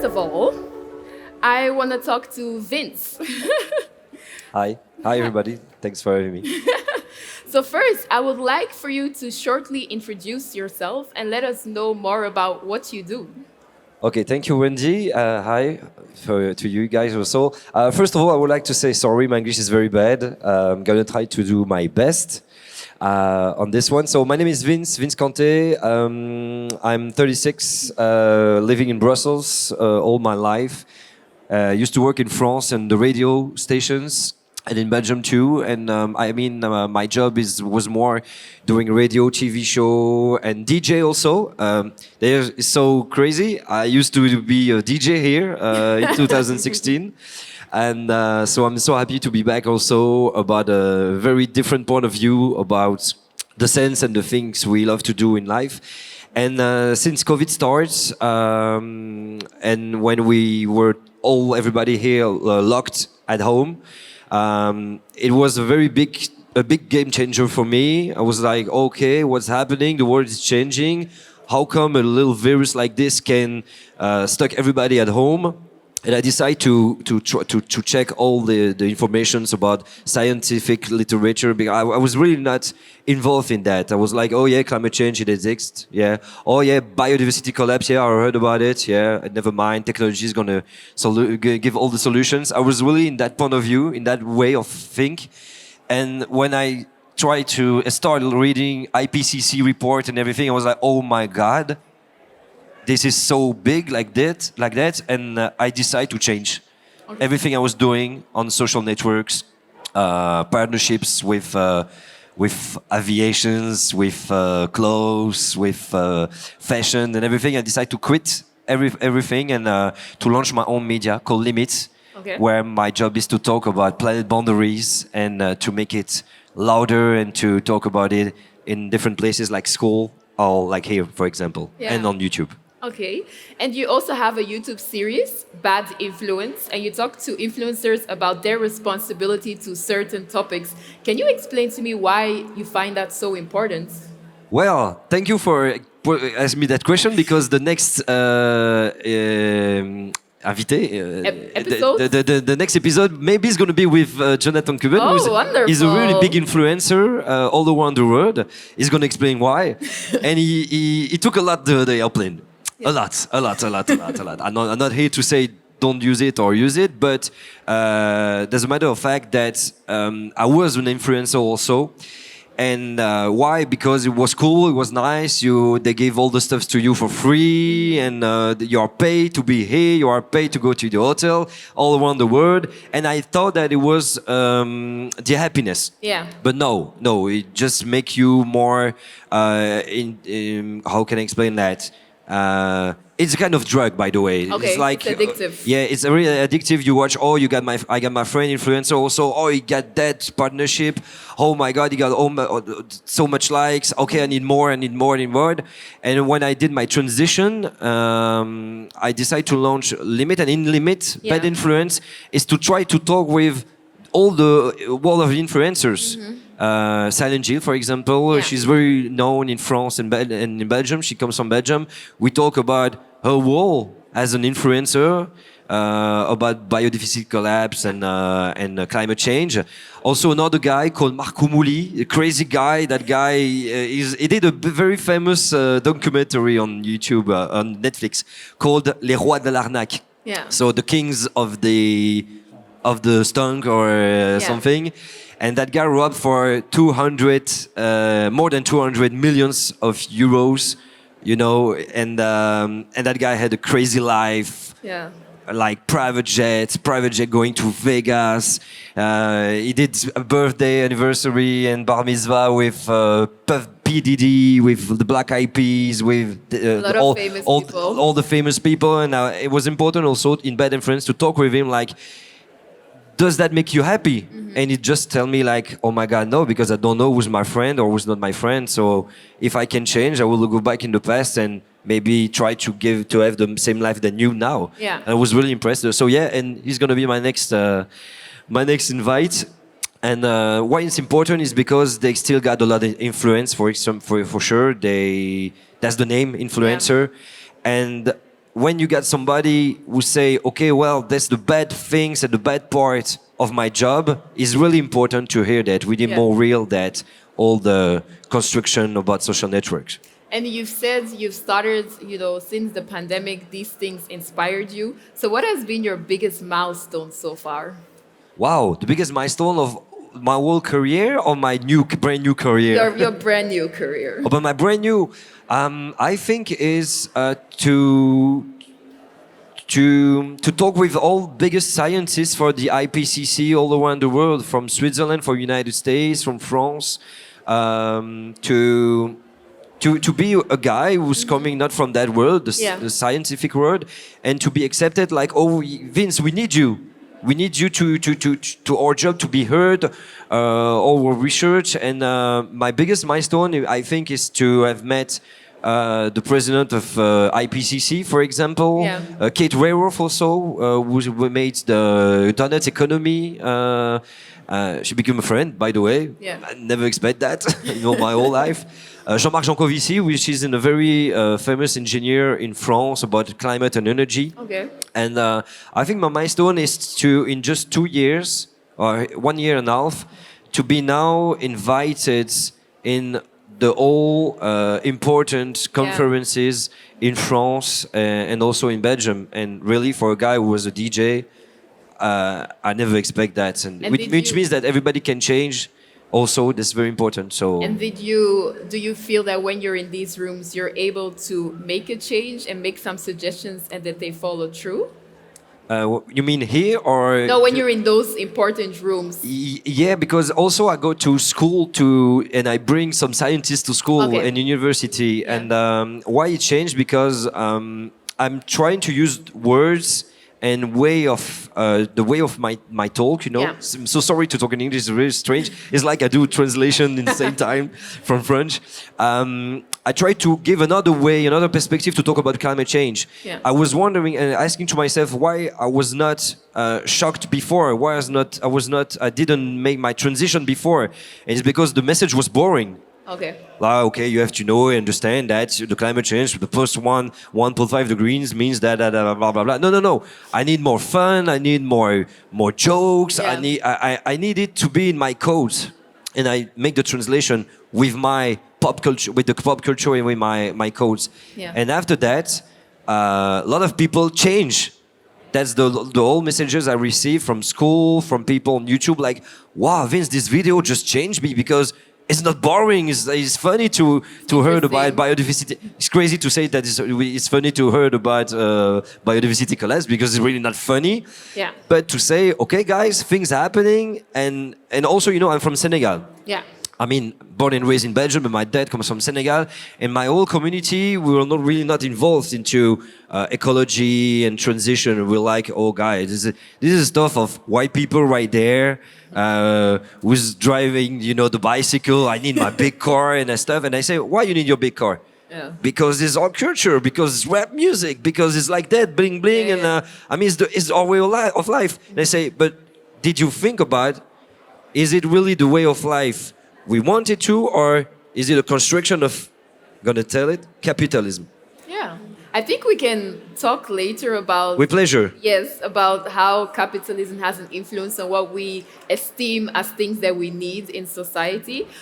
of all, I want to talk to Vince. Hi. Hi, everybody. Thanks for having me. So first, I would like for you to shortly introduce yourself and let us know more about what you do. Okay, thank you, Wendy. Hi to you guys also. First of all, I would like to say sorry, my English is very bad. I'm going to try to do my best on this one. So my name is Vinz Kanté. I'm 36, living in Brussels all my life. Used to work in France and the radio stations, and in Belgium too. And my job was more doing radio, TV show, and DJ also. It's so crazy. I used to be a DJ here in 2016. And so I'm so happy to be back also about a very different point of view about the sense and the things we love to do in life. And since COVID starts, and when we were everybody here locked at home, it was a big game changer for me. I was like, okay, what's happening? The world is changing. How come a little virus like this can stuck everybody at home? And I decided to check all the informations about scientific literature, because I was really not involved in that. I was like, oh yeah, climate change, it exists. Yeah. Oh yeah, biodiversity collapse. Yeah, I heard about it. Yeah, never mind. Technology is gonna give all the solutions. I was really in that point of view, in that way of think. And when I tried to start reading IPCC report and everything, I was like, oh my God. This is so big like that, and I decided to change everything I was doing on social networks, partnerships with aviations, with clothes, with fashion and everything. I decided to quit everything and to launch my own media called Limits, where my job is to talk about planet boundaries and to make it louder and to talk about it in different places like school or like here, for example, and on YouTube. Okay, and you also have a YouTube series, Bad Influence, and you talk to influencers about their responsibility to certain topics. Can you explain to me why you find that so important? Well, thank you for asking me that question, because the next the next episode maybe is going to be with Jonathan Cuban, wonderful. He's a really big influencer all around the world. He's going to explain why. And he took a lot the airplane. A lot. I'm not here to say don't use it or use it, but there's a matter of fact that I was an influencer also. And why? Because it was cool, it was nice. They gave all the stuff to you for free, and you are paid to be here. You are paid to go to the hotel all around the world. And I thought that it was the happiness. Yeah. But no, it just make you more. How can I explain that? It's a kind of drug, by the way. Okay, it's like it's addictive. Yeah, it's really addictive. You watch, oh, I got my friend influencer also. Oh, he got that partnership. Oh my God, he got so much likes. Okay, I need more. And when I did my transition, I decided to launch Limit. And in Limit, Bad Influence is to try to talk with all the world of influencers. Silent Jill, for example, she's very known in France and in Belgium. She comes from Belgium. We talk about her role as an influencer, about biodiversity collapse and climate change. Also, another guy called Marco Mouli, a crazy guy. That guy he did a very famous documentary on YouTube, on Netflix, called Les Rois de l'Arnaque. Yeah. So the kings of the stunk or something. And that guy robbed for more than 200 millions of euros, and that guy had a crazy life. Yeah. Like private jet going to Vegas. He did a birthday anniversary and bar mitzvah with Puff P. Diddy, with the Black Eyed Peas, with all the famous people. And it was important also in Bad Influence to talk with him like, does that make you happy? And he just tell me like, oh my God, no, because I don't know who's my friend or who's not my friend. So if I can change, I will go back in the past and maybe try to have the same life than you now. Yeah. And I was really impressed. So yeah, and he's gonna be my next invite. And why it's important is because they still got a lot of influence. For sure, that's the name influencer, and when you got somebody who say, okay, well, that's the bad things and the bad part of my job, is really important to hear that. We need Yeah. more real that all the construction about social networks. And you've said you've started, since the pandemic, these things inspired you. So, what has been your biggest milestone so far? Wow, the biggest milestone of my whole career or my brand new career? Your brand new career. But my brand new, I think, is to talk with all biggest scientists for the IPCC all around the world, from Switzerland, from United States, from France, to be a guy who's coming not from that world, Yeah. the scientific world, and to be accepted like, oh, Vince, we need you. We need you to our job to be heard, our research. And my biggest milestone, I think, is to have met the president of IPCC, for example, Yeah. Kate Raworth also, who made the donut economy. She became a friend, by the way. Yeah. I never expect that, my whole life. Jean-Marc Jancovici, which is a very famous engineer in France about climate and energy. Okay. And I think my milestone is to, in just 2 years, or 1 year and a half, to be now invited in the all important conferences in France and also in Belgium. And really, for a guy who was a DJ, I never expect that. And Which means that everybody can change. Also, that's very important. So. And do you feel that when you're in these rooms, you're able to make a change and make some suggestions and that they follow through? You mean here or? No, when you're in those important rooms. Yeah, because also I go to school and I bring some scientists to school Okay. and university. Yeah. And why it changed? Because I'm trying to use words and the way of my talk, Yeah. I'm so sorry to talk in English, it's really strange. It's like I do translation in the same time from French. I try to give another way, another perspective to talk about climate change. Yeah. I was wondering and asking to myself why I was not shocked before, why I didn't make my transition before. And it's because the message was boring. Okay. Okay, you have to know and understand that the climate change, the first 1.5 degrees means that, blah, blah, blah. No. I need more fun. I need more jokes. Yeah. I need it to be in my codes. And I make the translation with my pop culture, with the pop culture and with my codes. Yeah. And after that, a lot of people change. That's the whole messages I receive from school, from people on YouTube, like, wow, Vince, this video just changed me because it's not boring. It's funny to hear about biodiversity. It's crazy to say that it's funny to hear about biodiversity collapse because it's really not funny. Yeah. But to say, okay, guys, things happening, and also, I'm from Senegal. Yeah. I mean, born and raised in Belgium, but my dad comes from Senegal, and my whole community, we were not involved into ecology and transition. We're like, oh, guys, this is stuff of white people right there, who's driving, the bicycle. I need my big car and stuff. And I say, why you need your big car? Yeah. Because it's our culture, because it's rap music, because it's like that, bling bling, Yeah. and I mean, it's our way of life. And I say, but did you think about? Is it really the way of life we want it to, or is it a construction of, gonna tell it, capitalism? Yeah. I think we can talk later about. With pleasure. Yes, about how capitalism has an influence on what we esteem as things that we need in society.